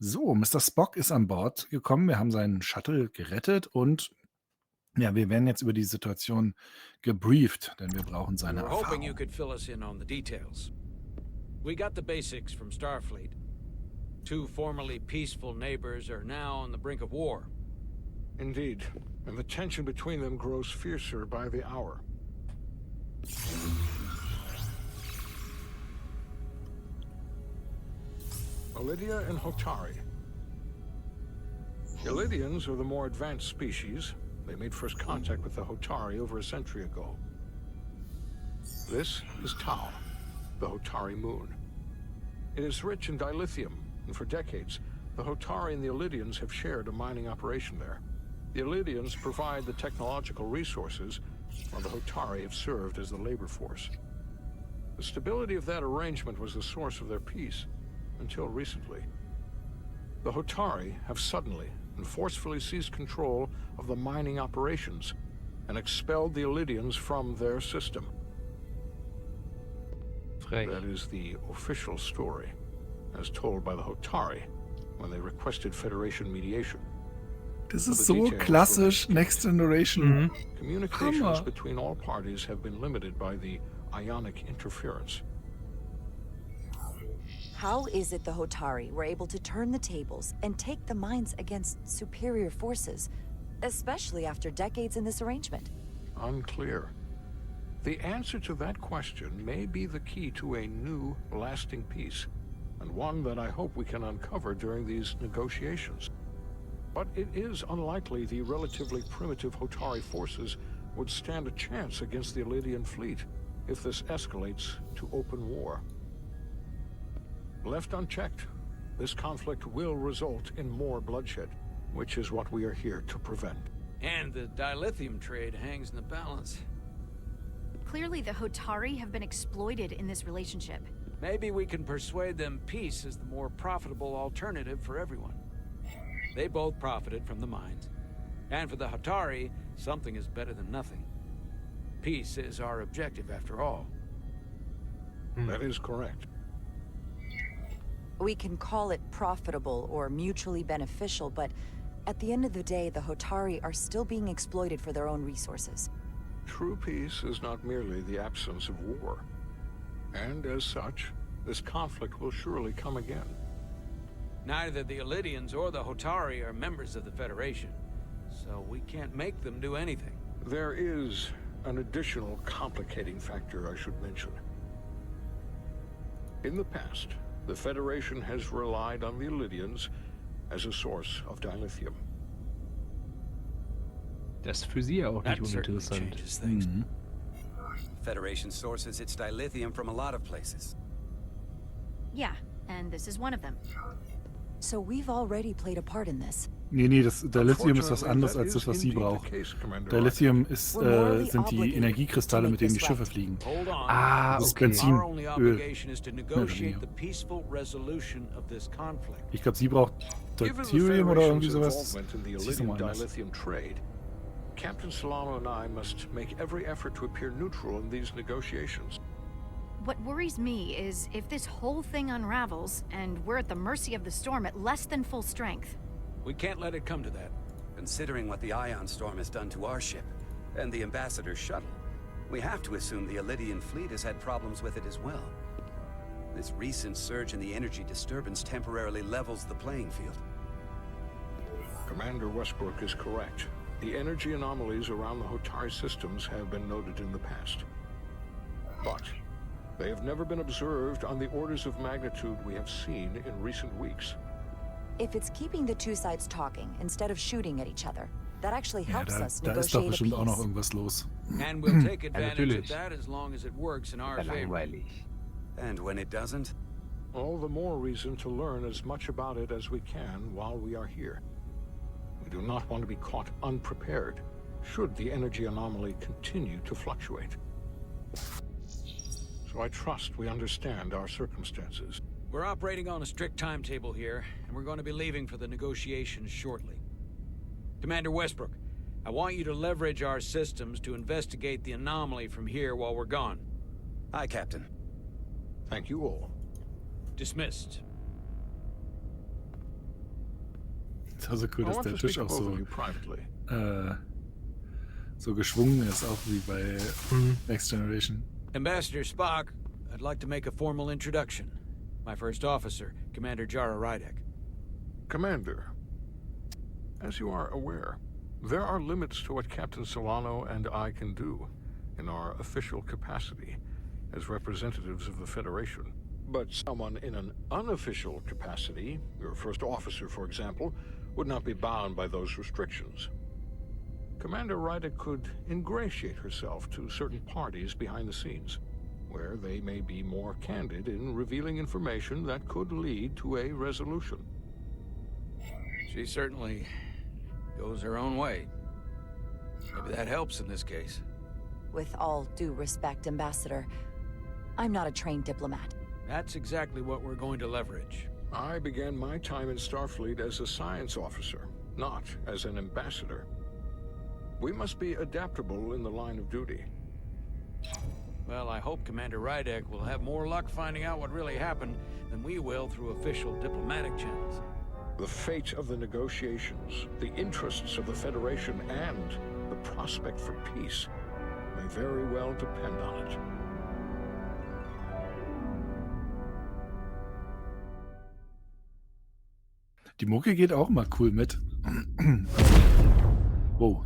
So, Mr. Spock ist an Bord gekommen. Wir haben seinen Shuttle gerettet und ja, wir werden jetzt über die Situation gebrieft, denn wir brauchen We seine were hoping you Erfahrung. could fill us in on the details. We got the basics from Starfleet. Two formerly peaceful neighbors are now on the brink of war. Indeed, and the tension between them grows fiercer by the hour. Lydia and Hotari. The Lydians are the more advanced species. They made first contact with the Hotari over a century ago. This is Tau, the Hotari moon. It is rich in dilithium, and for decades, the Hotari and the Lydians have shared a mining operation there. The Lydians provide the technological resources, while the Hotari have served as the labor force. The stability of that arrangement was the source of their peace, until recently. The Hotari have suddenly and forcefully seized control of the mining operations and expelled the Lydians from their system. Frech. That is the official story, as told by the Hotari when they requested Federation mediation. Das ist so klassisch Next Generation. Communications Hammer. between all parties have been limited by the ionic interference. How is it the Hotari were able to turn the tables and take the mines against superior forces, especially after decades in this arrangement? Unclear. The answer to that question may be the key to a new, lasting peace, and one that I hope we can uncover during these negotiations. But it is unlikely the relatively primitive Hotari forces would stand a chance against the Lydian fleet if this escalates to open war. Left unchecked, this conflict will result in more bloodshed, which is what we are here to prevent. And the dilithium trade hangs in the balance. Clearly, the Hotari have been exploited in this relationship. Maybe we can persuade them peace is the more profitable alternative for everyone. They both profited from the mines. And for the Hotari, something is better than nothing. Peace is our objective after all. That is correct. We can call it profitable or mutually beneficial, but at the end of the day, the Hotari are still being exploited for their own resources. True peace is not merely the absence of war. And as such, this conflict will surely come again. Neither the Lydians or the Hotari are members of the Federation, so we can't make them do anything. There is an additional complicating factor I should mention. In the past, the Federation has relied on the Lydians as a source of dilithium. Das ist für sie ja auch nicht That certainly uninteressant. changes things. Federation sources its dilithium from a lot of places. Yeah, and this is one of them. So we've already played a part in this. Nee, das Dilithium ist was anderes als das, was sie braucht. Dilithium ist, sind die Energiekristalle, mit denen die Schiffe fliegen. Hold on. Das ist okay. Benzin, Our only Öl. obligation is to negotiate the peaceful resolution of this conflict. Ich glaube, sie braucht Deuterium oder irgendwie sowas. Involvement in the Das ist Lydian nochmal anders. dilithium trade, Captain Salamo and I must make every effort to appear neutral in these negotiations. What worries me is if this whole thing unravels, and we're at the mercy of the storm at less than full strength. We can't let it come to that. Considering what the ion storm has done to our ship, and the Ambassador's shuttle, we have to assume the Lydian fleet has had problems with it as well. This recent surge in the energy disturbance temporarily levels the playing field. Commander Westbrook is correct. The energy anomalies around the Hotari systems have been noted in the past. But they have never been observed on the orders of magnitude we have seen in recent weeks. If it's keeping the two sides talking instead of shooting at each other, that actually Ja, helps us da ist doch negotiate a bestimmt auch noch peace. irgendwas los. And we'll take advantage of natürlich. that as long as it works in our Ja, favor. langweilig. And when it doesn't, All the more reason to learn as much about it as we can while we are here. We do not want to be caught unprepared should the energy anomaly continue to fluctuate. So I trust we understand our circumstances. We're operating on a strict timetable here, and we're going to be leaving for the negotiations shortly. Commander Westbrook, I want you to leverage our systems to investigate the anomaly from here while we're gone. aye, Captain. Thank you all. Dismissed. Das ist so cool, I dass want der to Tisch speak auch to both so, of you privately. so geschwungen ist, auch wie bei Next Generation. Ambassador Spock, I'd like to make a formal introduction. My first officer, Commander Jara Rydek. Commander, as you are aware, there are limits to what Captain Solano and I can do in our official capacity as representatives of the Federation. But someone in an unofficial capacity, your first officer, for example, would not be bound by those restrictions. Commander Rydek could ingratiate herself to certain parties behind the scenes, where they may be more candid in revealing information that could lead to a resolution. She certainly goes her own way. Maybe that helps in this case. With all due respect, Ambassador, I'm not a trained diplomat. That's exactly what we're going to leverage. I began my time in Starfleet as a science officer, not as an ambassador. We must be adaptable in the line of duty. Well, I hope Commander Rydek will have more luck finding out what really happened than we will through official diplomatic channels. The fate of the negotiations, the interests of the Federation, and the prospect for peace may very well depend on it. Die Mucke geht auch mal cool mit. Wow.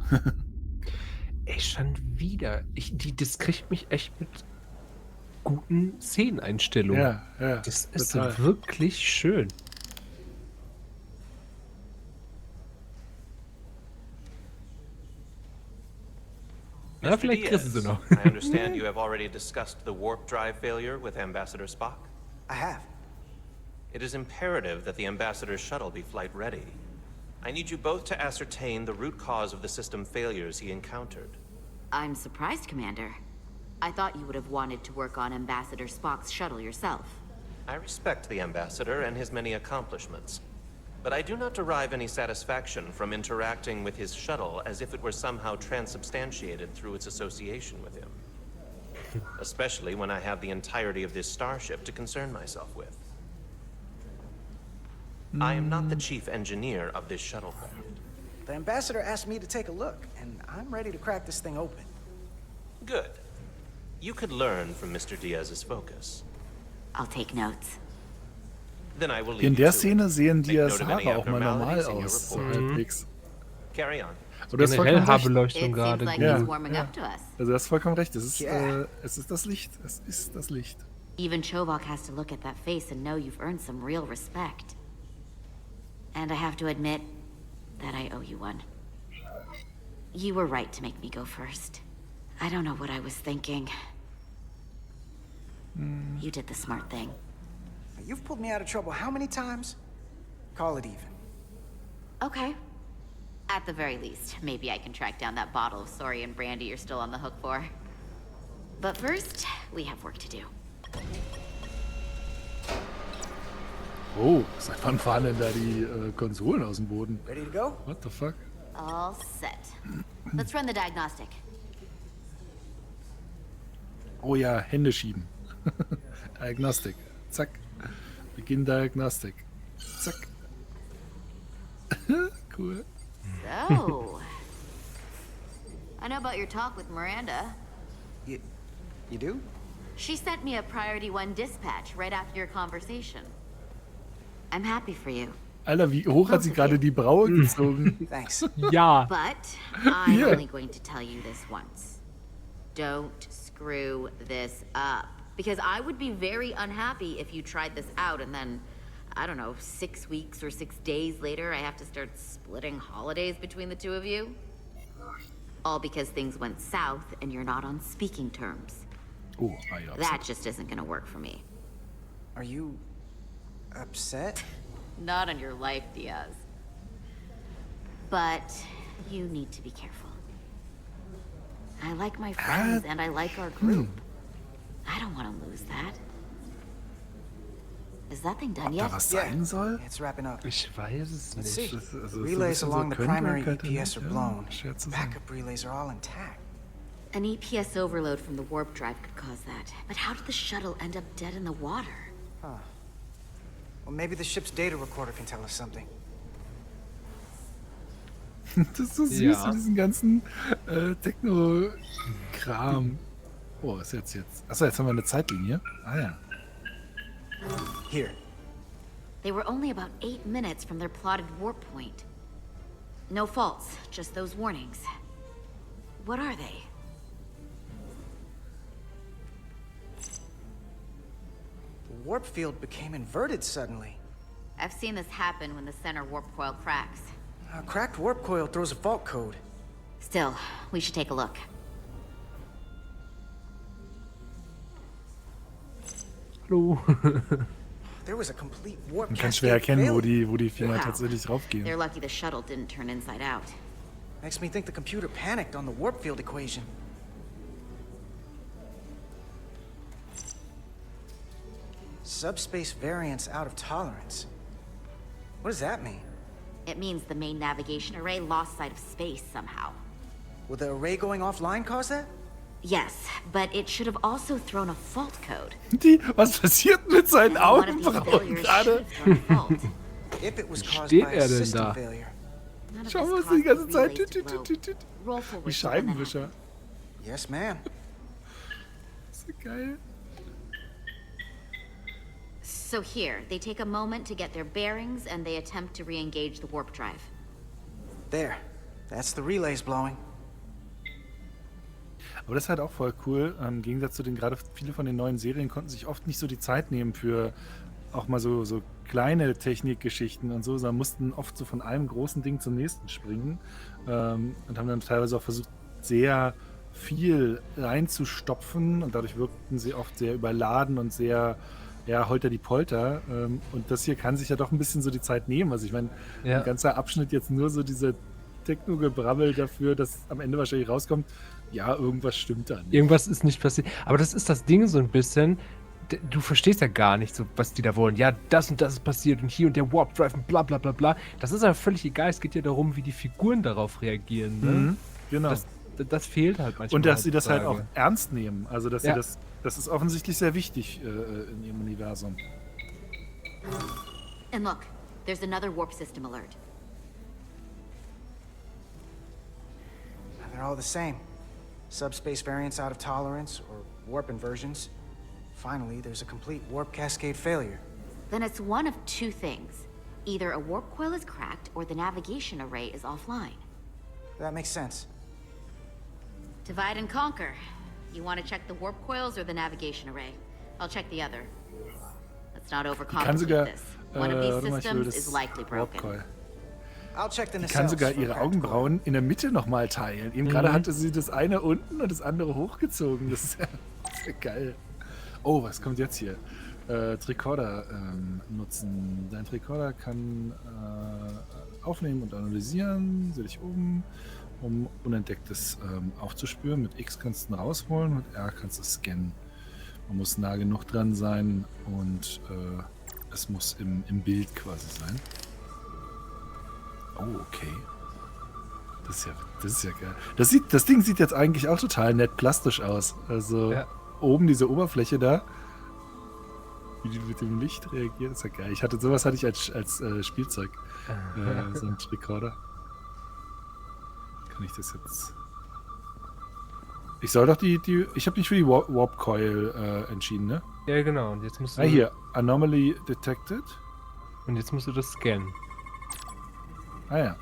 Ey, schon wieder. Das kriegt mich echt mit guten Szeneneinstellungen. Ja, Das ist total. wirklich schön. Ja, Mr. vielleicht kriegst du sie Diaz, noch. I understand you have already discussed the warp drive failure with Ambassador Spock. I have. It is imperative that the Ambassador's shuttle be flight ready. I need you both to ascertain the root cause of the system failures he encountered. I'm surprised, Commander. I thought you would have wanted to work on Ambassador Spock's shuttle yourself. I respect the Ambassador and his many accomplishments, but I do not derive any satisfaction from interacting with his shuttle as if it were somehow transubstantiated through its association with him. Especially when I have the entirety of this starship to concern myself with. I am not the chief engineer of this shuttlecraft. The ambassador asked me to take a look, and I'm ready to crack this thing open. Good. You could learn from Mr. Diaz's focus. I'll take notes. Then I will leave In you der to it. Szene sehen Make Diaz note of any Haare auch mal normal abnormalities in your aus. So report. halbwegs. Carry on. Aber du hast Generell vollkommen recht. Haarbeleuchtung It gerade seems like gut. Ja. he's warming up to us. Also du hast vollkommen recht. Es Yeah. ist das Licht. Es ist das Licht. Even Chobok has to look at that face and know you've earned some real respect. And I have to admit that I owe you one. You were right to make me go first. I don't know what I was thinking. You did the smart thing. You've pulled me out of trouble how many times? Call it even. Okay. At the very least, maybe I can track down that bottle of Saurian brandy you're still on the hook for. But first, we have work to do. Oh, seit wann fahren denn da die Konsolen aus dem Boden? Ready to go? What the fuck? All set. Let's run the diagnostic. Oh ja, Hände schieben. Diagnostik. Zack. Beginn Diagnostik. Zack. Cool. So, I know about your talk with Miranda. You do? She sent me a Priority 1 dispatch right after your conversation. I'm happy for you. Alter, wie hoch hat sie gerade die Braue gezogen? Thanks. Ja. But I'm Yeah. only going to tell you this once. Don't screw this up. Because I would be very unhappy if you tried this out and then, I don't know, 6 weeks or 6 days later, I have to start splitting holidays between the two of you. All because things went south and you're not on speaking terms. Oh, ah ja. That just isn't gonna work for me. Are you upset? Not on your life, Diaz. But you need to be careful. I like my friends and I like our group. I don't want to lose that. Is that thing done Ob da yet? was sein soll? It's wrapping up. Ich weiß es Let's nicht. see. Das ist- also so ein Relays bisschen so along the könnte, primary könnte EPS nicht, are ja, blown. schwer zu sagen. Backup relays are all intact. An EPS overload from the warp drive could cause that. But how did the shuttle end up dead in the water? Well, maybe the ship's data recorder can tell us something. Das ist so süß, Ja. mit diesem ganzen Techno-Kram. Oh, was ist jetzt? Achso, jetzt haben wir eine Zeitlinie. Ah ja. Here. They were only about 8 minutes from their plotted warp point. No faults, just those warnings. What are they? The warp field became inverted suddenly. I've seen this happen when the center warp coil cracks. A cracked warp coil throws a fault code. Still, we should take a look. Hallo. There was a complete warp Man kann schwer cascade erkennen, failure. wo die Finger Wow. tatsächlich draufgehen. They're lucky the shuttle didn't turn inside out. Makes me think the computer panicked on the warp field equation. Subspace variance out of tolerance. What does that mean? It means the main navigation array lost sight of space somehow. Will the array going offline cause that? Yes, but it should have also thrown a fault code. Was passiert mit seinen One of these Augenbrauen failures gerade? should have thrown a fault. If it was Wie caused steht by er a denn system da? failure. None of Schauen wir this uns die caused ganze the Zeit. relays to glow. Roll Die forward to when that Scheibenwischer. happened. Yes, ma'am. Das ist so geil. So here, they take a moment to get their bearings and they attempt to re-engage the warp drive. There. That's the relays blowing. Aber das ist halt auch voll cool. Im Gegensatz zu den, gerade viele von den neuen Serien konnten sich oft nicht so die Zeit nehmen für auch mal so kleine Technikgeschichten und so, sondern mussten oft so von einem großen Ding zum nächsten springen und haben dann teilweise auch versucht, sehr viel reinzustopfen und dadurch wirkten sie oft sehr überladen und sehr, ja, holter die Polter. Und das hier kann sich ja doch ein bisschen so die Zeit nehmen. Also ich meine, Ja. ein ganzer Abschnitt jetzt nur so diese Techno-Gebrabbel dafür, dass am Ende wahrscheinlich rauskommt, ja, irgendwas stimmt da nicht. Irgendwas ist nicht passiert. Aber das ist das Ding so ein bisschen. Du verstehst ja gar nicht, so, was die da wollen. Ja, das und das ist passiert und hier und der Warp Drive und bla bla bla bla. Das ist aber völlig egal. Es geht ja darum, wie die Figuren darauf reagieren. Ne? Mhm, genau. Das fehlt halt manchmal. Und dass sie das halt auch heutzutage. ernst nehmen. Also, dass Ja. sie das ist offensichtlich sehr wichtig in ihrem Universum. And look, there's another warp system alert. They're all the same. Subspace variance out of tolerance or warp inversions. Finally, there's a complete warp cascade failure. Then it's one of two things. Either a warp coil is cracked or the navigation array is offline. That makes sense. Divide and conquer. You want to check the warp coils or the navigation array? I'll check the other. Let's not Kann sogar, overcomplicate this. One of these warte mal, ich will systems is das likely broken. Warp-Coil. I'll check the Die kann nacelles sogar for ihre cracked Augenbrauen in der Mitte nochmal teilen. Eben gerade hatte sie das eine unten und das andere hochgezogen. Das ist ja geil. Oh, was kommt jetzt hier? Tricorder nutzen. Dein Tricorder kann aufnehmen und analysieren. Sehe dich oben, um Unentdecktes aufzuspüren. Mit X kannst du ihn rausholen, mit R kannst du scannen. Man muss nah genug dran sein und es muss im Bild quasi sein. Oh, okay. Das ist ja geil. Das Ding sieht jetzt eigentlich auch total nett plastisch aus. Also Ja. oben diese Oberfläche da, wie die mit dem Licht reagiert, ist ja geil. Sowas hatte ich als Spielzeug. So ein Recorder. Kann ich das jetzt... Ich soll doch ich habe mich für die Warp Coil entschieden, ne? Ja, genau. Und jetzt musst du. Hier. Anomaly detected. Und jetzt musst du das scannen. Ah ja.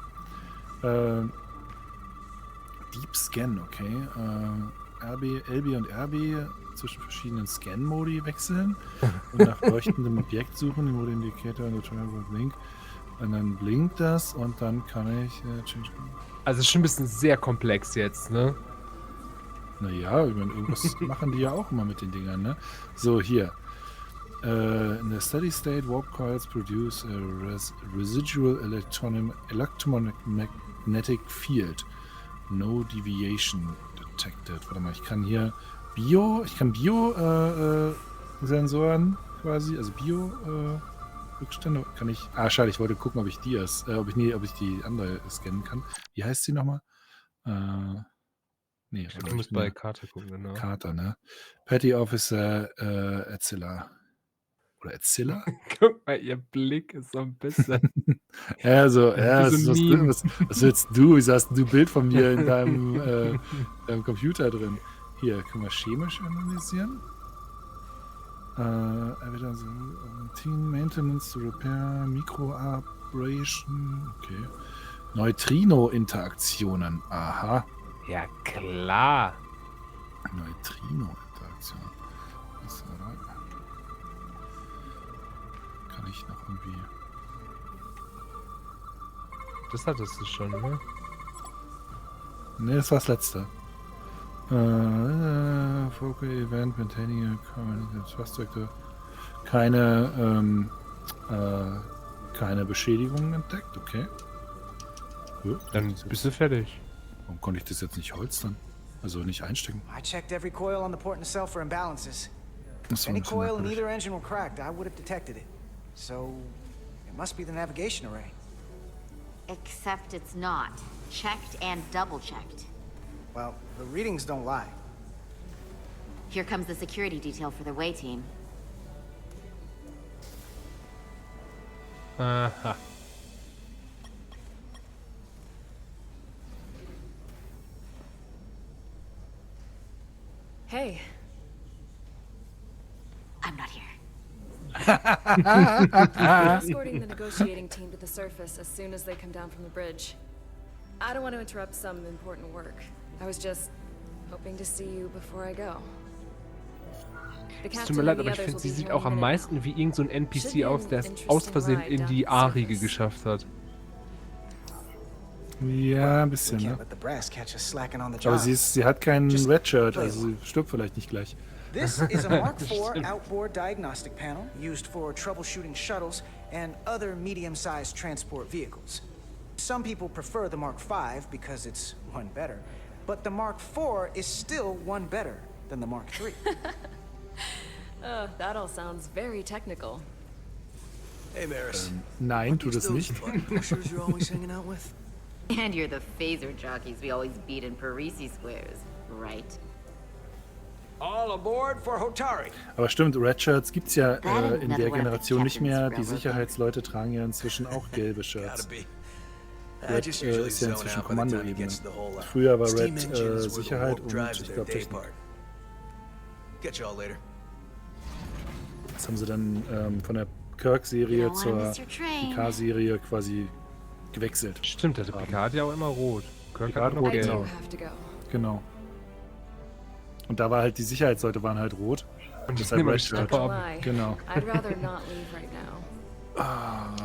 Deep Scan, okay. LB und RB zwischen verschiedenen Scan-Modi wechseln und nach leuchtendem Objekt suchen, den Mode Indicator und Travel Blink. Und dann blinkt das und dann kann ich change. Also ist schon ein bisschen sehr komplex jetzt, ne? Naja, ich meine, irgendwas machen die ja auch immer mit den Dingern, ne? So, hier. In the steady state, warp coils produce a residual electromagnetic field. No deviation detected. Warte mal, ich kann Bio-Sensoren quasi, also Bio-Rückstände kann ich. Ah, schade, ich wollte gucken, ob ich die andere scannen kann. Wie heißt sie nochmal? Nee, Du musst bei Karte gucken, genau. Carter, ne? Petty Officer Etzela. Oder Etzilla? Guck mal, ihr Blick ist so ein bisschen. Ja, so, Wie so ein Meme. was willst du? Wieso hast du ein Bild von mir in deinem Computer drin? Hier, können wir chemisch analysieren. Evidence Routine, Maintenance to Repair, Micro-Aberration, okay. Neutrino-Interaktionen, aha. Ja, klar. Neutrino-Interaktion. Kann ich noch irgendwie... Das hattest du schon, ne? Ne, das war das letzte. Focal Event, Maintaining a Trust Vector. Keine Beschädigungen entdeckt, okay. Dann bist du fertig. Warum konnte ich das jetzt nicht holstern? Also nicht einstecken. I checked every coil on the port and cell for imbalances. Das If war ein any bisschen coil in merkwürdig. either engine were cracked, I would have detected it. So, it must be the navigation array. Except it's not. Checked and double-checked. Well, the readings don't lie. Here comes the security detail for the way team. Aha. Hey, I'm not here. I'm escorting the negotiating team to the surface as soon as they come down from the bridge. I don't want to interrupt some important work. I was just hoping to see you before I go. The Es tut captain mir leid, and the aber ich others finde, will sie be sieht here auch in a am minute meisten now. wie irgend so ein Should NPC be aus, an der es interesting aus Versehen ride in down die to the A-Riege surface. geschafft hat. Ja, ein We bisschen, can't ne? let the brass catch us slacking on the Aber job. sie hat kein Just Redshirt, play also sie stirbt vielleicht nicht gleich. This is a Mark IV outboard diagnostic panel used for troubleshooting shuttles and other medium-sized transport vehicles. Some people prefer the Mark V because it's one better, but the Mark IV is still one better than the Mark III. That all sounds very technical. Hey, Maris. Nein, tut es nicht. Pushers you're always hanging out with? And you're the phaser jockeys we always beat in Parisi squares, right? All aboard for Hotari. Aber stimmt, Redshirts gibt es ja in der Generation nicht mehr. Die Sicherheitsleute tragen ja inzwischen auch gelbe Shirts. Red ist ja inzwischen Kommandoebene. Früher war Red Sicherheit und ich glaube Technik. Das haben sie dann von der Kirk-Serie zur PK-Serie quasi gewechselt. Stimmt, der PK hat ja auch immer rot. Kirk Picard hat nur rot, I gelb. do genau. have to go. Genau. Und da war halt die Sicherheitsleute waren halt rot. Und die deshalb nehmen Red die Shirt. Stoppe ab. Lie. Genau. I'd rather not leave right now.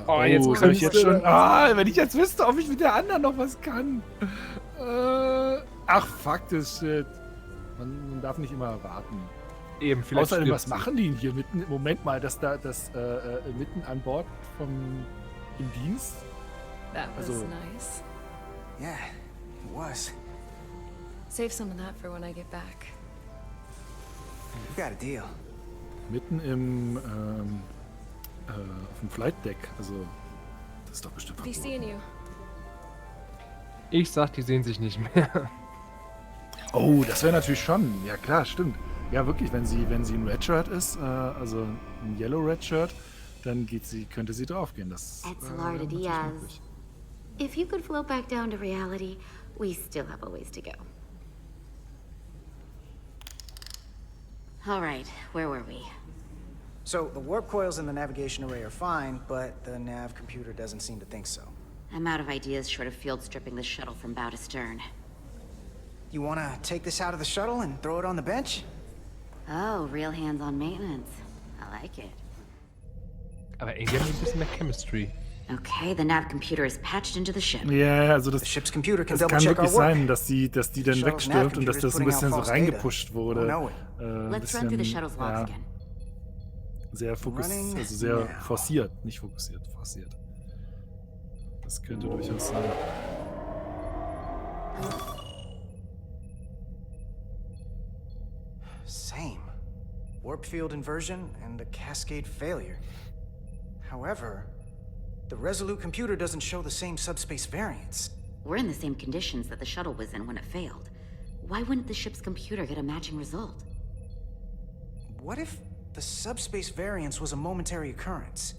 Oh, jetzt das hab ich kannst jetzt du schon. das. Wenn ich jetzt wüsste, ob ich mit der anderen noch was kann. Ach, fuck this shit. Man darf nicht immer warten. Eben, vielleicht Außerdem, was stirbt sie. machen die denn hier mitten? Moment mal, das mitten an Bord im Dienst? That was Also- nice. Yeah, it was. Save some of that for when I get back. We got a deal. Mitten auf dem Flight Deck. Also, das ist doch bestimmt Be verboten. seeing you. Ich sag, die sehen sich nicht mehr. Oh, das wäre natürlich schon. Ja klar, stimmt. Ja, wirklich, wenn sie ein Redshirt ist, also ein Yellow Redshirt, dann könnte sie draufgehen. Das Etzelarda wäre natürlich Diaz. möglich. If you could float back down to reality, we still have a ways to go. All right, where were we? So, the warp coils in the navigation array are fine, but the nav computer doesn't seem to think so. I'm out of ideas short of field stripping the shuttle from bow to stern. You wanna take this out of the shuttle and throw it on the bench? Oh, real hands-on maintenance. I like it. Aber irgendwie haben die ein bisschen mehr Chemistry. Okay, the nav computer is patched into the ship. Ja, also The ship's computer can das kann double-check our wirklich work. sein, dass die dann Shuttle's wegstirbt und dass das ein nav bisschen so computer's putting out reingepusht false wurde. data. Ein Let's run through the bisschen, shuttle's logs ja, again. sehr Running also sehr now. forciert, nicht fokussiert, forciert. Das könnte durchaus sein. Same. Warp field inversion and a cascade failure. However, the Resolute computer doesn't show the same subspace variance. We're in the same conditions that the shuttle was in when it failed. Why wouldn't the ship's computer get a matching result? What if The subspace variance was a momentary occurrence.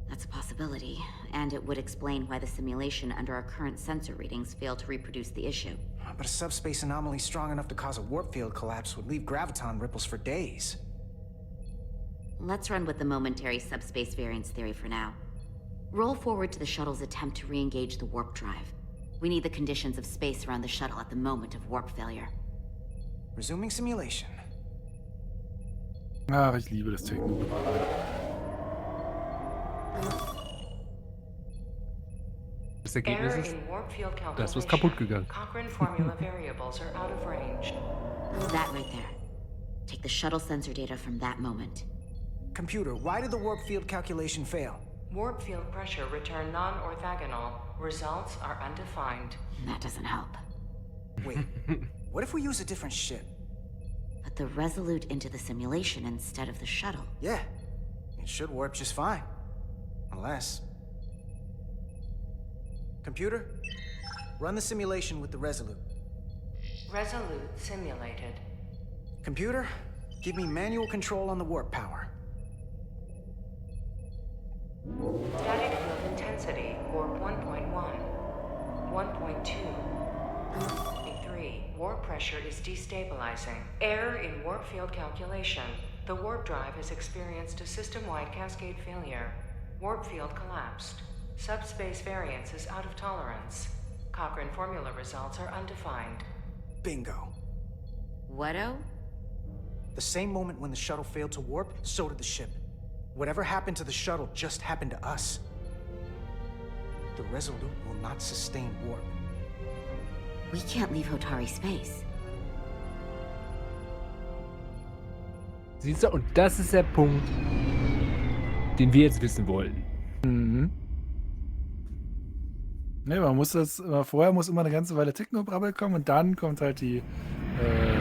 That's a possibility, and it would explain why the simulation under our current sensor readings failed to reproduce the issue. But a subspace anomaly strong enough to cause a warp field collapse would leave graviton ripples for days. Let's run with the momentary subspace variance theory for now. Roll forward to the shuttle's attempt to re-engage the warp drive. We need the conditions of space around the shuttle at the moment of warp failure. Resuming simulation. Ach, ich liebe das Techno. Das Ergebnis ist, da ist was kaputt gegangen. That right there. Take the shuttle sensor data from that moment. Computer, why did the warp field calculation fail? Warp field pressure returned non-orthogonal. Results are undefined. That doesn't help. Wait, what if we use a different ship? Put the Resolute into the simulation instead of the shuttle. Yeah, it should warp just fine. Unless... Computer, run the simulation with the Resolute. Resolute simulated. Computer, give me manual control on the warp power. Static field intensity, warp 1.1. 1.2. 3. Warp pressure is destabilizing. Error in warp field calculation. The warp drive has experienced a system-wide cascade failure. Warp field collapsed. Subspace variance is out of tolerance. Cochrane formula results are undefined. Bingo. What-o? The same moment when the shuttle failed to warp, so did the ship. Whatever happened to the shuttle just happened to us. The Resolute will not sustain warp. We can't leave Hotari space. Siehst du, und das ist der Punkt, den wir jetzt wissen wollten. Mhm. Ne, man muss das, vorher muss immer eine ganze Weile Techno-Brabbel kommen und dann kommt halt die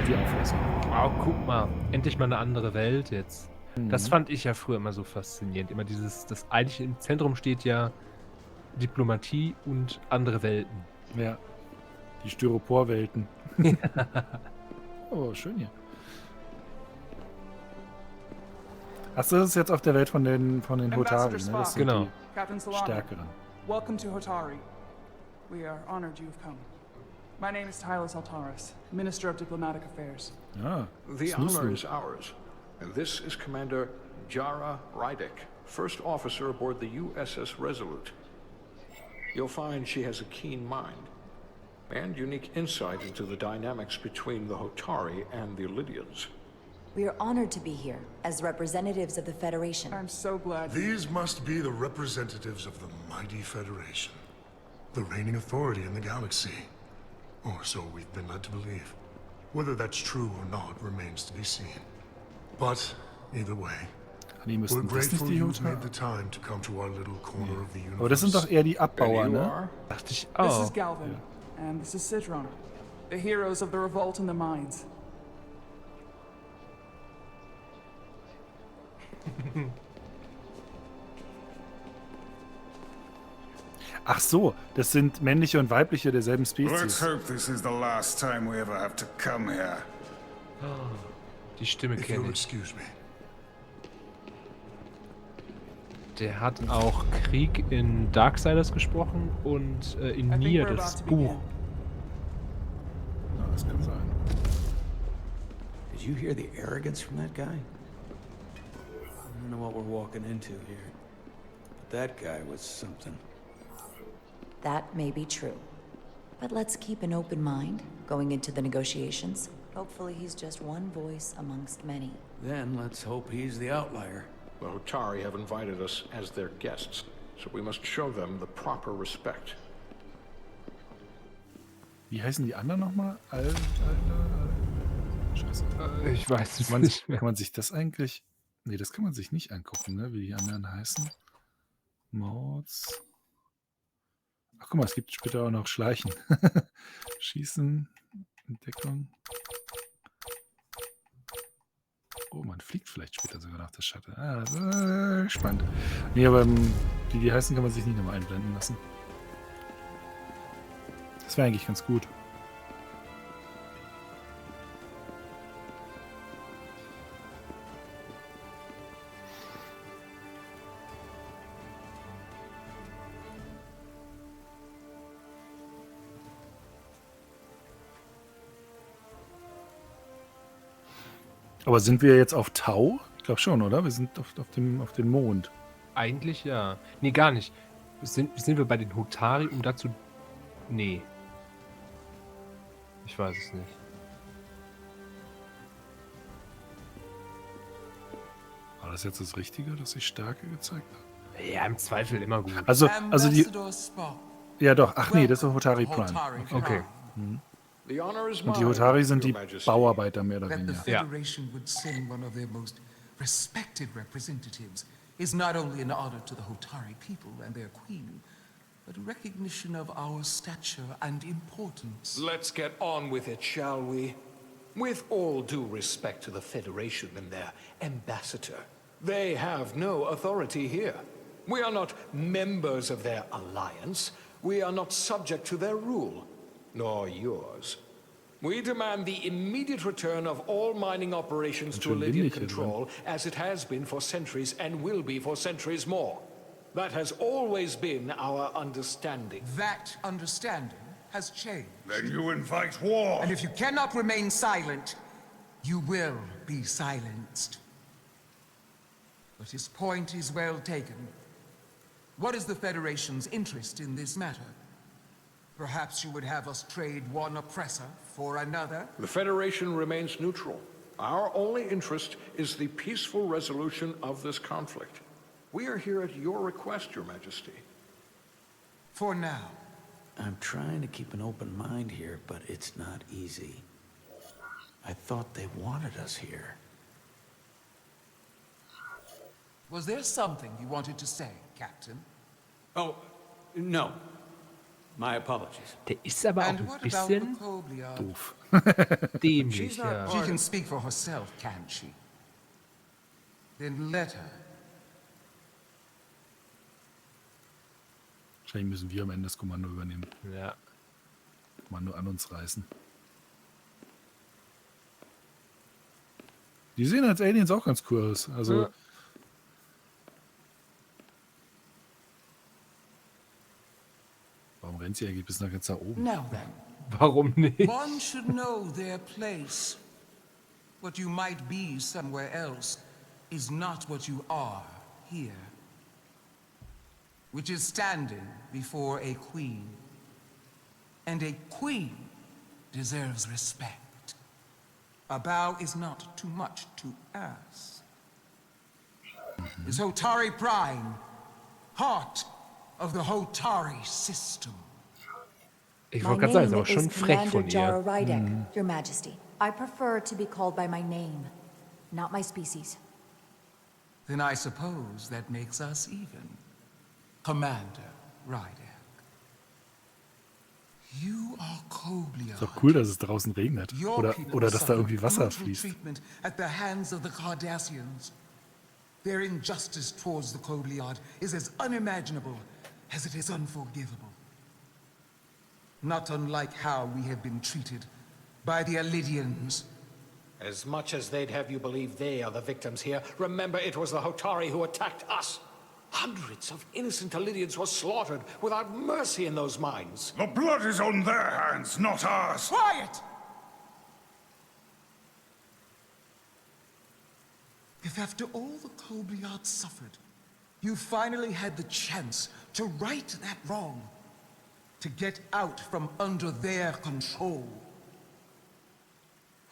Auflösung. Oh, guck mal, endlich mal eine andere Welt jetzt. Das fand ich ja früher immer so faszinierend. Immer das eigentlich im Zentrum steht ja Diplomatie und andere Welten. Ja, die Styropor-Welten. Oh, schön hier. Achso, das ist jetzt auf der Welt von den Hotari, ne? Das sind genau. Die stärkeren. Welcome to Hotari. We are honored you've come. My name is Tyler Saltaris, Minister of Diplomatic Affairs. Ah, The honor is ours. And this is Commander Jara Rydick, first officer aboard the USS Resolute. You'll find she has a keen mind and unique insight into the dynamics between the Hotari and the Illydians. We are honored to be here as representatives of the Federation. I'm so glad. These must be the representatives of the mighty Federation, the reigning authority in the galaxy. Or so we've been led to believe. Whether that's true or not remains to be seen. But either way, we're grateful you've made the time to come to our little corner of the universe. Aber das sind doch eher die Abbauer, ne? Dachte ich This auch. is Galvin, and this is Citron, the heroes of the revolt in the mines. Ach so, das sind männliche und weibliche derselben Let's Spezies. hope this is the last time we ever have to come here. Die Stimme If kenne you'll ich. excuse me. Der hat auch Krieg in Darksiders gesprochen und in Nier, das Buch. Ja, das kann sein. Did you hear the arrogance from that guy? I don't know what we're walking into here, but that guy was something. That may be true. But let's keep an open mind going into the negotiations. Hopefully he's just one voice amongst many. Then let's hope he's the outlier. The Hotari have invited us as their guests, so we must show them the proper respect. Wie heißen die anderen nochmal? Scheiße. Ich weiß es Kann nicht mehr. man sich das eigentlich... Nee, das kann man sich nicht angucken, ne? Wie die anderen heißen. Mords. Ach, guck mal, es gibt später auch noch Schleichen. Schießen, Entdeckung. Oh, man fliegt vielleicht später sogar nach der Shuttle. Ah, spannend. Nee, aber wie die heißen, kann man sich nicht nochmal einblenden lassen. Das wäre eigentlich ganz gut. Aber sind wir jetzt auf Tau? Ich glaube schon, oder? Wir sind auf dem Mond. Eigentlich ja. Nee, gar nicht. Sind wir bei den Hotari, um dazu... Nee. Ich weiß es nicht. War das jetzt das Richtige, dass ich Stärke gezeigt habe? Ja, im Zweifel immer gut. Also die... Spock. Ja doch, ach nee, das ist Hotari Prime. Okay. Mhm. The honor is Und die mine, Hotari sind die Your Majesty. Bauarbeiter mehr oder That the weniger. Federation would send one of their most respected representatives is not only an honor to the Hotari people and their queen, but a recognition of our stature and importance. Let's get on with it, shall we? With all due respect to the Federation and their ambassador, they have no authority here. We are not members of their alliance. We are not subject to their rule, nor yours. We demand the immediate return of all mining operations to Lydian control, as it has been for centuries and will be for centuries more. That has always been our understanding. That understanding has changed. Then you invite war. And if you cannot remain silent, you will be silenced. But his point is well taken. What is the Federation's interest in this matter? Perhaps you would have us trade one oppressor for another? The Federation remains neutral. Our only interest is the peaceful resolution of this conflict. We are here at your request, Your Majesty. For now. I'm trying to keep an open mind here, but it's not easy. I thought they wanted us here. Was there something you wanted to say, Captain? Oh, no. My apologies. Der ist aber auch And ein what about bisschen the Kobliad? Doof. dämlich, ja. She can speak for herself, can't she? Then let her. Wahrscheinlich müssen wir am Ende das Kommando übernehmen. Ja. Kommando an uns reißen. Die sehen als Aliens auch ganz cool aus. Also... Ja. Warum rennt sie eigentlich bis nach ganz da oben? Now then. Warum nicht? One should know their place. What you might be somewhere else is not what you are here. Which is standing before a queen. And a queen deserves respect. A bow is not too much to ask. Is Hotari Prime, heart of the Hotari system. Ich My wollte gerade sagen, ist name aber schon is frech Commander von Jara ihr. Rydek, Your Majesty. I prefer to be called by my name, not my species. Then I suppose that makes us even. Commander Rydek. You are Kobliad. Ist doch cool, dass es draußen regnet. Your Oder dass da irgendwie Wasser brutal fließt. treatment at the hands of the Cardassians. Their injustice towards the Kobliad is as unimaginable as it is unforgivable. Not unlike how we have been treated by the Elidians. As much as they'd have you believe they are the victims here, remember it was the Hotari who attacked us. Hundreds of innocent Elidians were slaughtered without mercy in those mines. The blood is on their hands, not ours. Quiet! If after all the Kobliad suffered, you finally had the chance to right that wrong, to get out from under their control,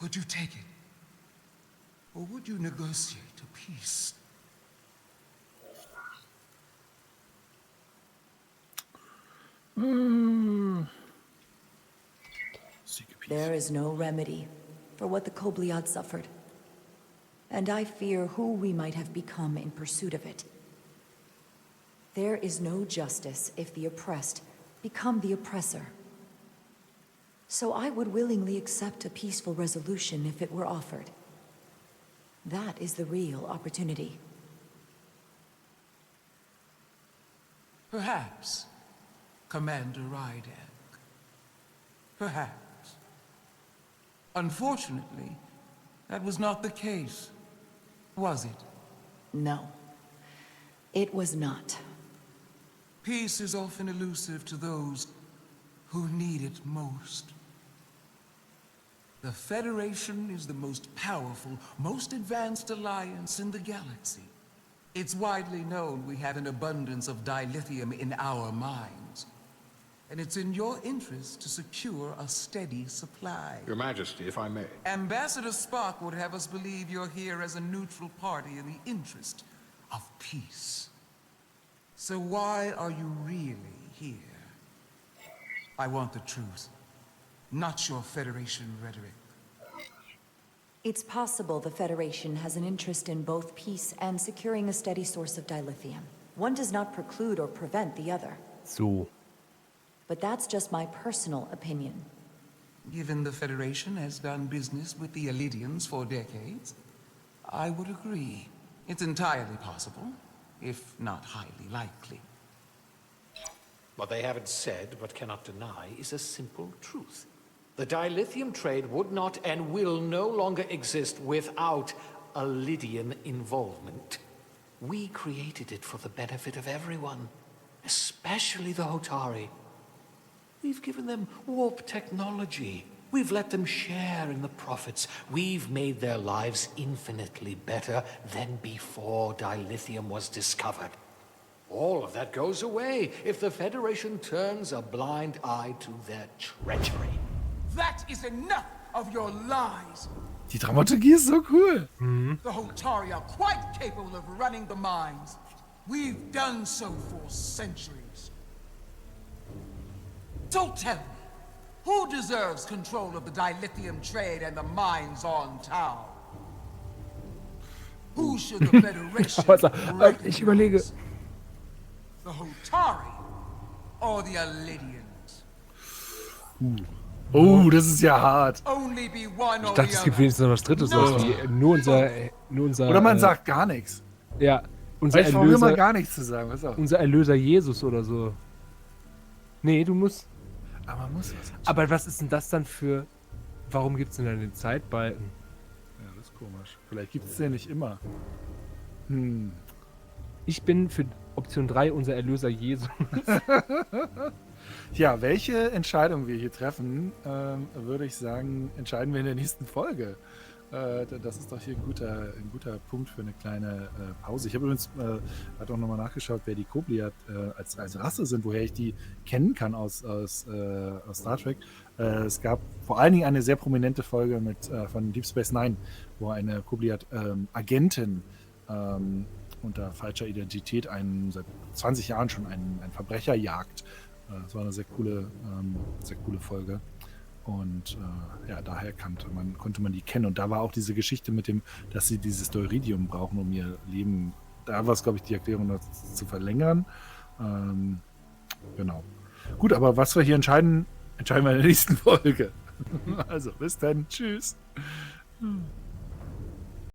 would you take it? Or would you negotiate a peace? There is no remedy for what the Kobliad suffered. And I fear who we might have become in pursuit of it. There is no justice if the oppressed become the oppressor. So I would willingly accept a peaceful resolution if it were offered. That is the real opportunity. Perhaps, Commander Rydek. Perhaps. Unfortunately, that was not the case, was it? No, it was not. Peace is often elusive to those who need it most. The Federation is the most powerful, most advanced alliance in the galaxy. It's widely known we have an abundance of dilithium in our mines. And it's in your interest to secure a steady supply. Your Majesty, if I may. Ambassador Spock would have us believe you're here as a neutral party in the interest of peace. So why are you really here? I want the truth, not your Federation rhetoric. It's possible the Federation has an interest in both peace and securing a steady source of dilithium. One does not preclude or prevent the other. So. But that's just my personal opinion. Given the Federation has done business with the Elidians for decades, I would agree. It's entirely possible, if not highly likely. What they haven't said, but cannot deny, is a simple truth. The dilithium trade would not and will no longer exist without Elidian involvement. We created it for the benefit of everyone, especially the Hotari. We've given them warp technology. We've let them share in the profits. We've made their lives infinitely better than before dilithium was discovered. All of that goes away if the Federation turns a blind eye to their treachery. That is enough of your lies. Die Dramaturgie ist so cool. The Hotari are quite capable of running the mines. We've done so for centuries. So tell me, who deserves control of the dilithium trade and the mines on Tau? Who should the Federation Ich überlege. The Hotari or the Elidians? Oh, das ist ja hart. Only be one Ich or dachte, the es gibt other. wenigstens noch was Drittes. No. Nur unser. Oder man sagt gar nichts. Ja, unser Vielleicht brauchen wir mal Erlöser. gar nichts zu sagen. Pass auf. Unser Erlöser Jesus oder so. Nee, du musst. Aber man muss was. Aber was ist denn das dann für. Warum gibt es denn dann den Zeitbalken? Ja, das ist komisch. Vielleicht gibt es den nicht immer. Ich bin für Option 3 unser Erlöser Jesus. Ja, welche Entscheidung wir hier treffen, würde ich sagen, entscheiden wir in der nächsten Folge. Das ist doch hier ein guter Punkt für eine kleine Pause. Ich habe übrigens auch nochmal nachgeschaut, wer die Kobliat als Rasse sind, woher ich die kennen kann aus Star Trek. Es gab vor allen Dingen eine sehr prominente Folge von Deep Space Nine, wo eine Kobliat-Agentin unter falscher Identität seit 20 Jahren schon einen Verbrecher jagt. Das war eine sehr coole Folge. Und ja, daher konnte man die kennen. Und da war auch diese Geschichte mit dem, dass sie dieses Deuridium brauchen, um ihr Leben, da war es, glaube ich, die Erklärung, das zu verlängern. Genau. Gut, aber was wir hier entscheiden wir in der nächsten Folge. Also, bis dann. Tschüss.